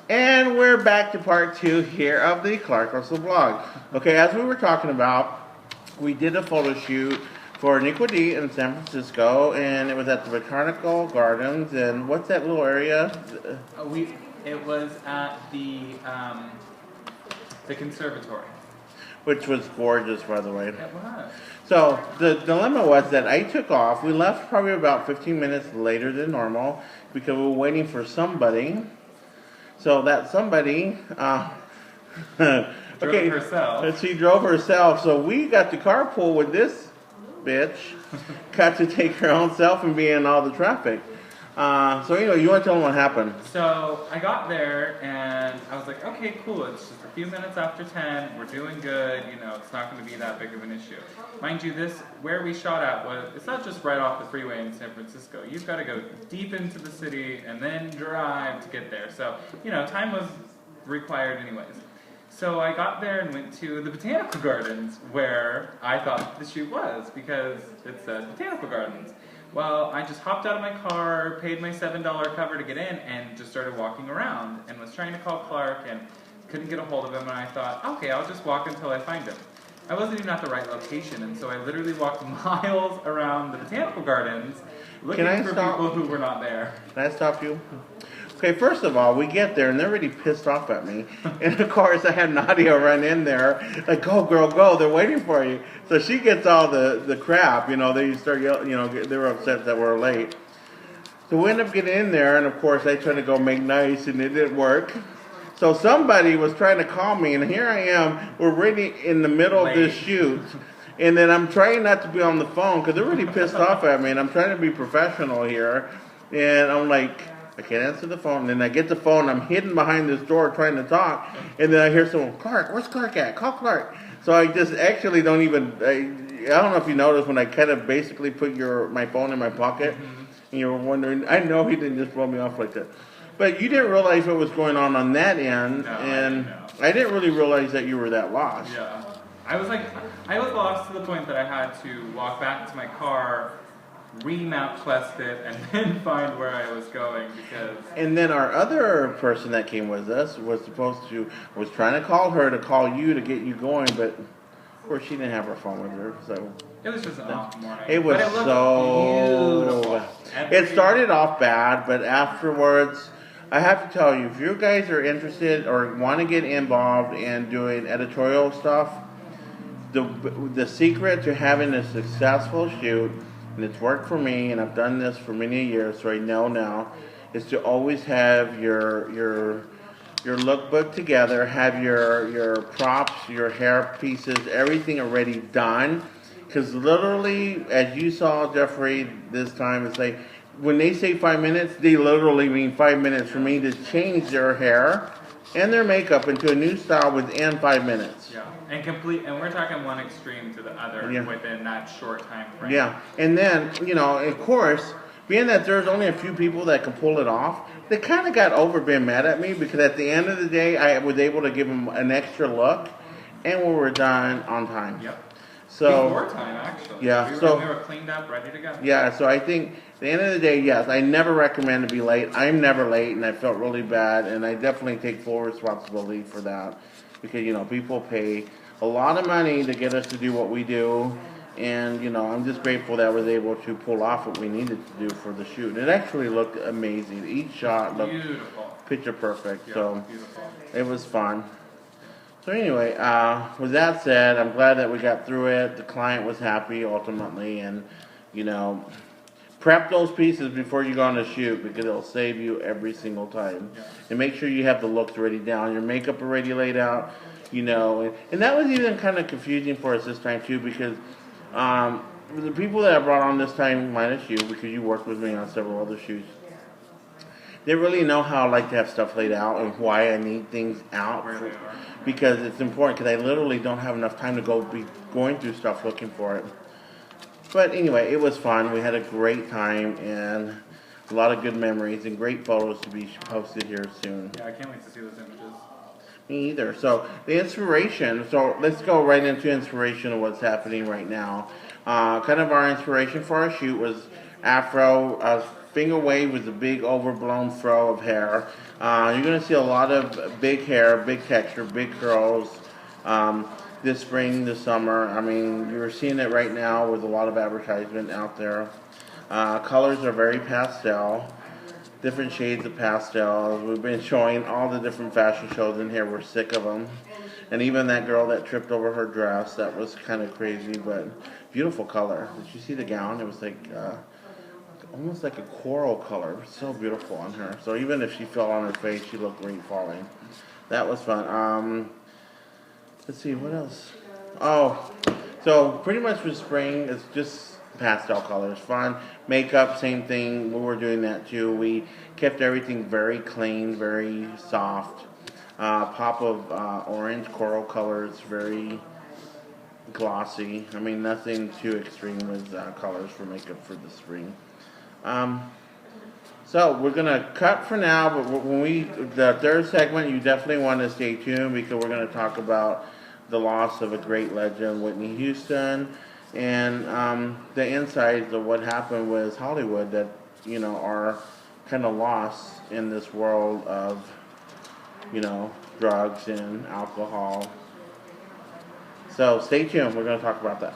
And we're back to part 2 here of the Clark Russell vlog. Okay, as we were talking about, we did a photo shoot for Nico D in San Francisco, and it was at the Botanical Gardens. And what's that little area? It was at the conservatory. Which was gorgeous, by the way. It was. So the dilemma was that I took off. We left probably about 15 minutes later than normal because we were waiting for somebody. So that somebody, Drove herself. She drove herself. So we got to carpool with this bitch. Got to take her own self and be in all the traffic. So anyway, you want to tell them what happened? So I got there and I was like, okay, cool. It's just a few minutes after 10. We're doing good. You know, it's not going to be that big of an issue. Mind you, where we shot at it's not just right off the freeway in San Francisco. You've got to go deep into the city and then drive to get there. So, you know, time was required anyways. So I got there and went to the Botanical Gardens where I thought the shoot was because it said Botanical Gardens. Well, I just hopped out of my car, paid my $7 cover to get in, and just started walking around and was trying to call Clark and couldn't get a hold of him, and I thought, okay, I'll just walk until I find him. I wasn't even at the right location, and so I literally walked miles around the Botanical Gardens looking for people who were not there. Can I stop you? Okay, first of all, we get there and they're already pissed off at me. And of course, I had Nadia run in there, like, go, girl, go, they're waiting for you. So she gets all the crap, you know, they start yelling, you know, they were upset that we're late. So we end up getting in there, and of course, I tried to go make nice, and it didn't work. So somebody was trying to call me, and here I am, we're really in the middle of this shoot. And then I'm trying not to be on the phone, because they're really pissed off at me, and I'm trying to be professional here. And I'm like, I can't answer the phone. And then I get the phone. I'm hidden behind this door trying to talk. And then I hear someone, Clark, where's Clark at? Call Clark. So I just actually don't even, I don't know if you noticed when I kind of basically put my phone in my pocket. And you were wondering, I know he didn't just blow me off like that. But you didn't realize what was going on that end. No, and I didn't really realize that you were that lost. Yeah. I was lost to the point that I had to walk back to my car, remap quest it, and then find where I was going because... And then our other person that came with us was trying to call her to call you to get you going, but of course she didn't have her phone with her, so... It was just an off morning. It was so... Beautiful. It started off bad, but afterwards, I have to tell you, if you guys are interested or want to get involved in doing editorial stuff, the secret to having a successful shoot, and it's worked for me, and I've done this for many years, so I know now, is to always have your lookbook together, have your props, your hair pieces, everything already done. Because literally, as you saw, Jeffrey, this time, it's like, when they say 5 minutes, they literally mean 5 minutes for me to change their hair and their makeup into a new style within 5 minutes. Yeah, and we're talking one extreme to the other within that short time frame. Yeah, and then, you know, of course, being that there's only a few people that can pull it off, they kind of got over being mad at me because at the end of the day, I was able to give them an extra look, and we were done on time. Yep. So, before time, actually. Yeah. We were cleaned up, ready to go. Yeah, so I think at the end of the day, yes, I never recommend to be late. I'm never late, and I felt really bad, and I definitely take full responsibility for that because, you know, people pay a lot of money to get us to do what we do, and, you know, I'm just grateful that I was able to pull off what we needed to do for the shoot. It actually looked amazing. Each shot looked picture perfect, so it was fun. So anyway, with that said, I'm glad that we got through it. The client was happy ultimately, and, you know, prep those pieces before you go on the shoot because it'll save you every single time. Yeah. And make sure you have the looks already down, your makeup already laid out, you know. And that was even kind of confusing for us this time too because the people that I brought on this time, minus you, because you worked with me on several other shoots, they really know how I like to have stuff laid out and why I need things out. Because it's important, because I literally don't have enough time to be going through stuff looking for it. But anyway, it was fun. We had a great time and a lot of good memories and great photos to be posted here soon. Yeah, I can't wait to see those images. Me either. So the inspiration, so let's go right into inspiration of what's happening right now. Kind of our inspiration for our shoot was Afro finger wave was a big overblown fro of hair. You're going to see a lot of big hair, big texture, big curls. This spring, this summer. I mean, you're seeing it right now with a lot of advertisement out there. Colors are very pastel, different shades of pastel. We've been showing all the different fashion shows in here. We're sick of them. And even that girl that tripped over her dress, that was kind of crazy, but beautiful color. Did you see the gown? It was like almost like a coral color. It was so beautiful on her. So even if she fell on her face, she looked great falling. That was fun. Let's see, what else? Oh, so pretty much with spring, it's just pastel colors. Fun. Makeup, same thing. We were doing that too. We kept everything very clean, very soft. Pop of orange, coral colors, very glossy. I mean, nothing too extreme with colors for makeup for the spring. So we're gonna cut for now, but the third segment, you definitely want to stay tuned because we're gonna talk about the loss of a great legend, Whitney Houston, and the insights of what happened with Hollywood that are kind of lost in this world of drugs and alcohol. So stay tuned. We're going to talk about that.